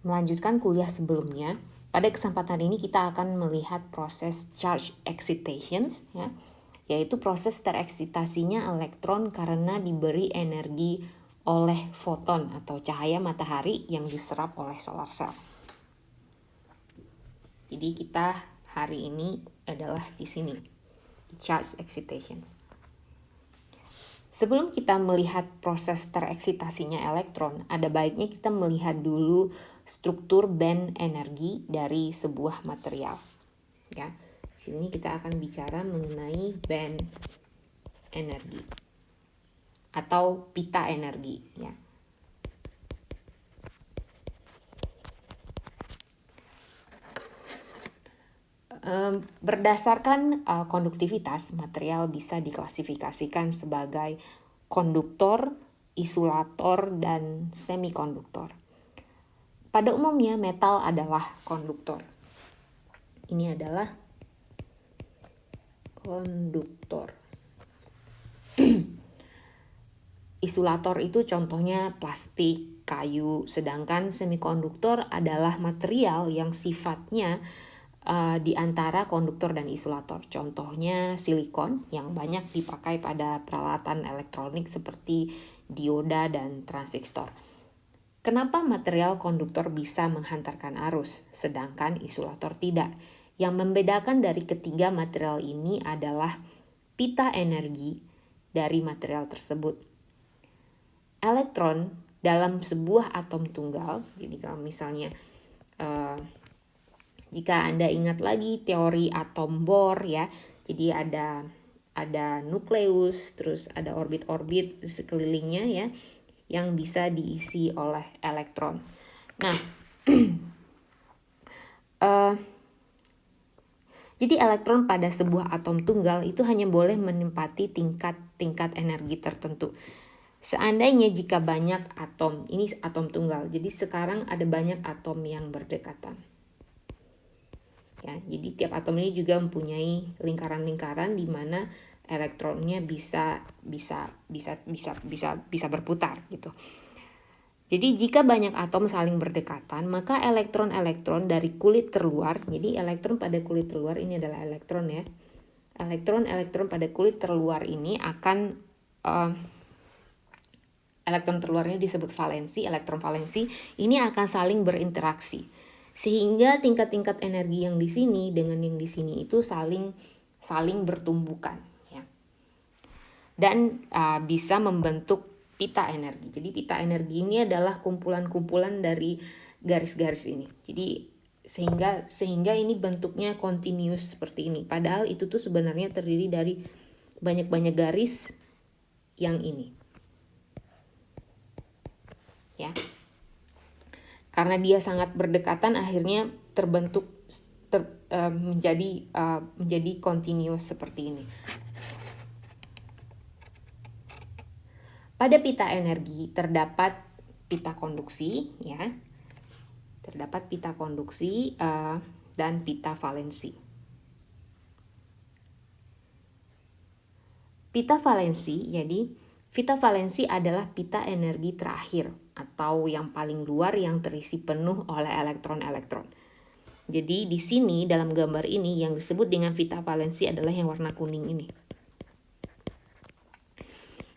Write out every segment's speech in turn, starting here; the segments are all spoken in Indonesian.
melanjutkan kuliah sebelumnya, pada kesempatan ini kita akan melihat proses charge excitation, ya, yaitu proses tereksitasinya elektron karena diberi energi oleh foton atau cahaya matahari yang diserap oleh solar cell. Jadi kita hari ini adalah di sini, charge excitations. Sebelum kita melihat proses tereksitasinya elektron, ada baiknya kita melihat dulu struktur band energi dari sebuah material. Ya, di sini kita akan bicara mengenai band energi atau pita energi. Ya. Berdasarkan konduktivitas, material bisa diklasifikasikan sebagai konduktor, isolator, dan semikonduktor. Pada umumnya metal adalah konduktor. Ini adalah konduktor. Isolator itu contohnya plastik, kayu, sedangkan semikonduktor adalah material yang sifatnya di antara konduktor dan isolator. Contohnya silikon yang banyak dipakai pada peralatan elektronik seperti dioda dan transistor. Kenapa material konduktor bisa menghantarkan arus, sedangkan isolator tidak? Yang membedakan dari ketiga material ini adalah pita energi dari material tersebut. Elektron dalam sebuah atom tunggal, jadi kalau misalnya jika Anda ingat lagi teori atom Bohr ya, jadi ada nukleus, terus ada orbit-orbit di sekelilingnya ya, yang bisa diisi oleh elektron. Nah, jadi elektron pada sebuah atom tunggal itu hanya boleh menempati tingkat energi tertentu. Seandainya jika banyak atom, ini atom tunggal, jadi sekarang ada banyak atom yang berdekatan. Ya, jadi tiap atom ini juga mempunyai lingkaran-lingkaran di mana elektronnya bisa berputar gitu. Jadi jika banyak atom saling berdekatan, maka elektron-elektron dari kulit terluar, jadi elektron pada kulit terluar ini adalah elektron ya. Elektron-elektron pada kulit terluar ini akan elektron terluarnya disebut valensi, elektron valensi ini akan saling berinteraksi. Sehingga tingkat-tingkat energi yang di sini dengan yang di sini itu saling bertumbukan ya. Dan bisa membentuk pita energi. Jadi pita energi ini adalah kumpulan-kumpulan dari garis-garis ini. Jadi sehingga ini bentuknya continuous seperti ini. Padahal itu tuh sebenarnya terdiri dari banyak-banyak garis yang ini. Ya. Karena dia sangat berdekatan, akhirnya terbentuk menjadi continuous seperti ini. Pada pita energi terdapat pita konduksi, ya, terdapat pita konduksi dan pita valensi. Pita valensi, jadi pita valensi adalah pita energi terakhir atau yang paling luar yang terisi penuh oleh elektron-elektron. Jadi di sini dalam gambar ini yang disebut dengan pita valensi adalah yang warna kuning ini.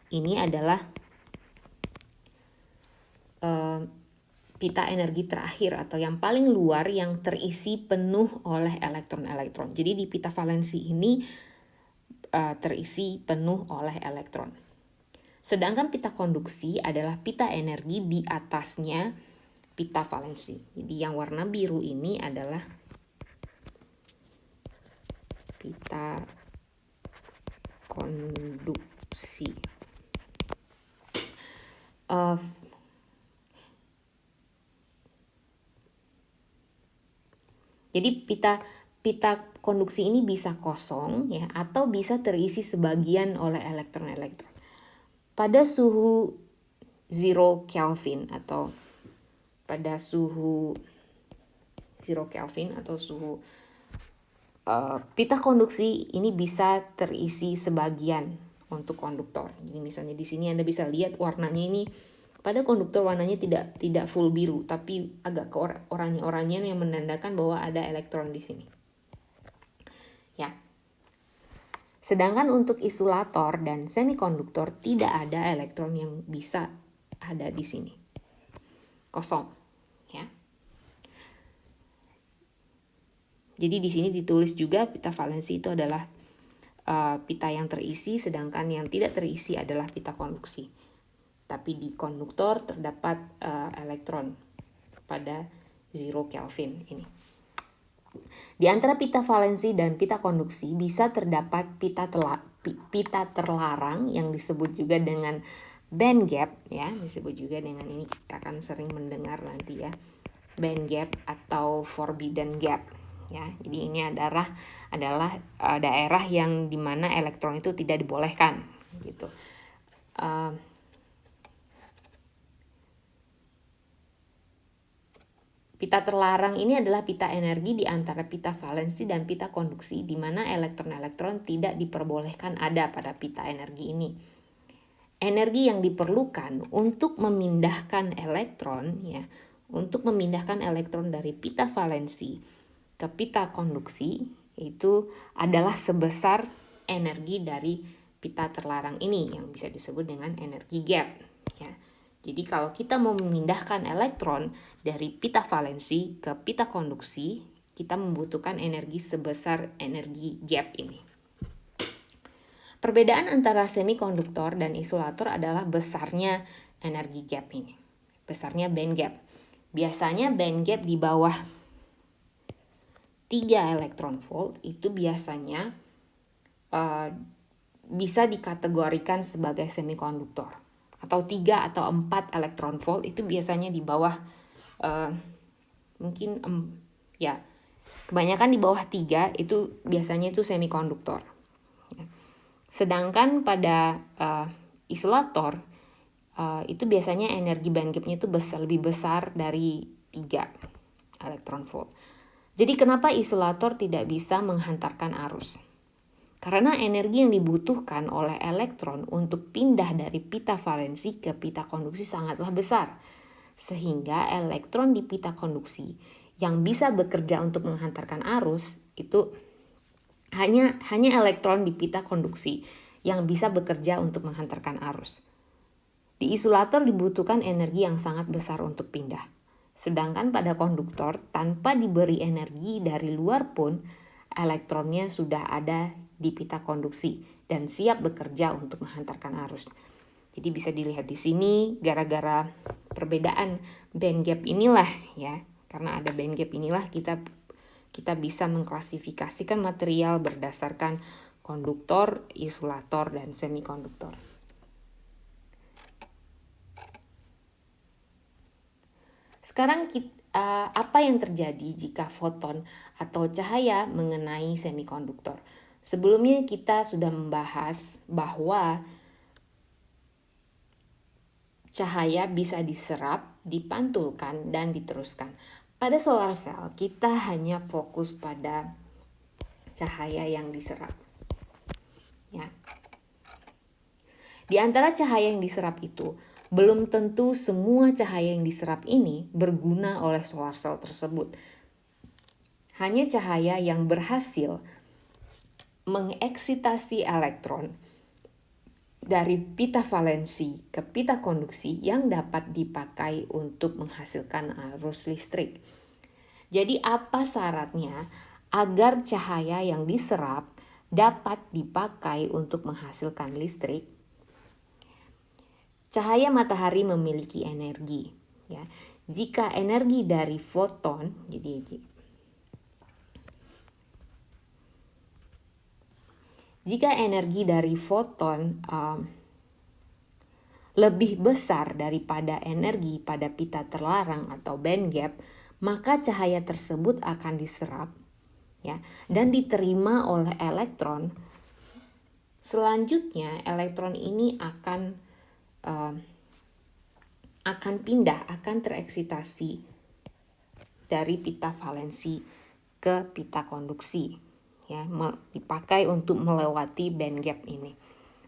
Ini adalah pita energi terakhir atau yang paling luar yang terisi penuh oleh elektron-elektron. Jadi di pita valensi ini terisi penuh oleh elektron. Sedangkan pita konduksi adalah pita energi di atasnya pita valensi. Jadi yang warna biru ini adalah pita konduksi. Jadi pita konduksi ini bisa kosong ya, atau bisa terisi sebagian oleh elektron-elektron. Pada suhu 0 Kelvin atau pada suhu 0 Kelvin atau suhu pita konduksi ini bisa terisi sebagian untuk konduktor. Jadi misalnya di sini Anda bisa lihat warnanya ini Pada konduktor warnanya tidak full biru, tapi agak ke oranye-oranyen yang menandakan bahwa ada elektron di sini. Ya. Sedangkan untuk isolator dan semikonduktor tidak ada elektron yang bisa ada di sini. Kosong, ya. Jadi di sini ditulis juga pita valensi itu adalah pita yang terisi, sedangkan yang tidak terisi adalah pita konduksi. Tapi di konduktor terdapat elektron pada 0 Kelvin ini. Di antara pita valensi dan pita konduksi bisa terdapat pita terlarang yang disebut juga dengan band gap, ya, disebut juga dengan ini, kita akan sering mendengar nanti ya, band gap atau forbidden gap, ya. Jadi ini adalah daerah yang dimana elektron itu tidak dibolehkan, gitu. Pita terlarang ini adalah pita energi di antara pita valensi dan pita konduksi, di mana elektron-elektron tidak diperbolehkan ada pada pita energi ini. Energi yang diperlukan untuk memindahkan elektron, ya, untuk memindahkan elektron dari pita valensi ke pita konduksi itu adalah sebesar energi dari pita terlarang ini yang bisa disebut dengan energi gap, ya. Jadi kalau kita mau memindahkan elektron dari pita valensi ke pita konduksi, kita membutuhkan energi sebesar energi gap ini. Perbedaan antara semikonduktor dan isolator adalah besarnya energi gap ini, besarnya band gap. Biasanya band gap di bawah 3 elektron volt itu biasanya bisa dikategorikan sebagai semikonduktor. Atau 3 atau 4 elektron volt itu biasanya di bawah ya kebanyakan di bawah 3 itu biasanya itu semikonduktor. Sedangkan pada isolator itu biasanya energi band gapnya itu lebih besar dari 3 elektron volt. Jadi kenapa isolator tidak bisa menghantarkan arus? Karena energi yang dibutuhkan oleh elektron untuk pindah dari pita valensi ke pita konduksi sangatlah besar. Sehingga elektron di pita konduksi yang bisa bekerja untuk menghantarkan arus itu hanya elektron di pita konduksi yang bisa bekerja untuk menghantarkan arus. Di isolator dibutuhkan energi yang sangat besar untuk pindah. Sedangkan pada konduktor tanpa diberi energi dari luar pun elektronnya sudah ada di pita konduksi dan siap bekerja untuk menghantarkan arus. Jadi bisa dilihat di sini gara-gara perbedaan band gap inilah, ya. Karena ada band gap inilah kita bisa mengklasifikasikan material berdasarkan konduktor, isolator, dan semikonduktor. Sekarang apa yang terjadi jika foton atau cahaya mengenai semikonduktor? Sebelumnya kita sudah membahas bahwa cahaya bisa diserap, dipantulkan, dan diteruskan. Pada solar cell kita hanya fokus pada cahaya yang diserap. Ya. Di antara cahaya yang diserap itu, belum tentu semua cahaya yang diserap ini berguna oleh solar cell tersebut. Hanya cahaya yang berhasil mengeksitasi elektron dari pita valensi ke pita konduksi yang dapat dipakai untuk menghasilkan arus listrik. Jadi apa syaratnya agar cahaya yang diserap dapat dipakai untuk menghasilkan listrik? Cahaya matahari memiliki energi, ya. Jika energi dari foton, jika energi dari foton lebih besar daripada energi pada pita terlarang atau band gap, maka cahaya tersebut akan diserap, ya, dan diterima oleh elektron. Selanjutnya elektron ini akan pindah, akan tereksitasi dari pita valensi ke pita konduksi, ya, dipakai untuk melewati band gap ini.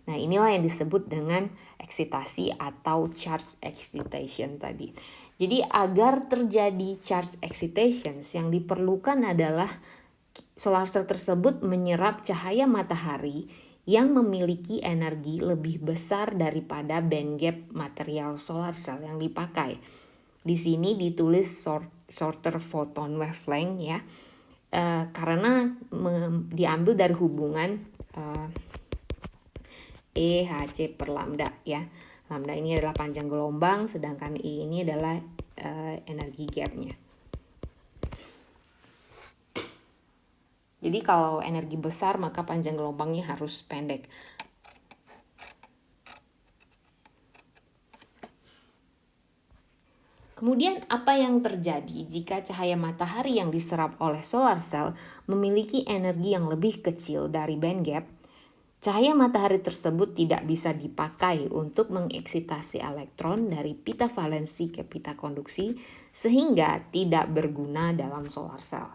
Nah, inilah yang disebut dengan eksitasi atau charge excitation tadi. Jadi agar terjadi charge excitation, yang diperlukan adalah solar cell tersebut menyerap cahaya matahari yang memiliki energi lebih besar daripada band gap material solar cell yang dipakai. Di sini ditulis shorter photon wavelength ya, karena diambil dari hubungan E HC per lambda ya. Lambda ini adalah panjang gelombang, sedangkan E ini adalah energi gapnya. Jadi kalau energi besar maka panjang gelombangnya harus pendek. Kemudian apa yang terjadi jika cahaya matahari yang diserap oleh solar cell memiliki energi yang lebih kecil dari band gap? Cahaya matahari tersebut tidak bisa dipakai untuk mengeksitasi elektron dari pita valensi ke pita konduksi sehingga tidak berguna dalam solar cell.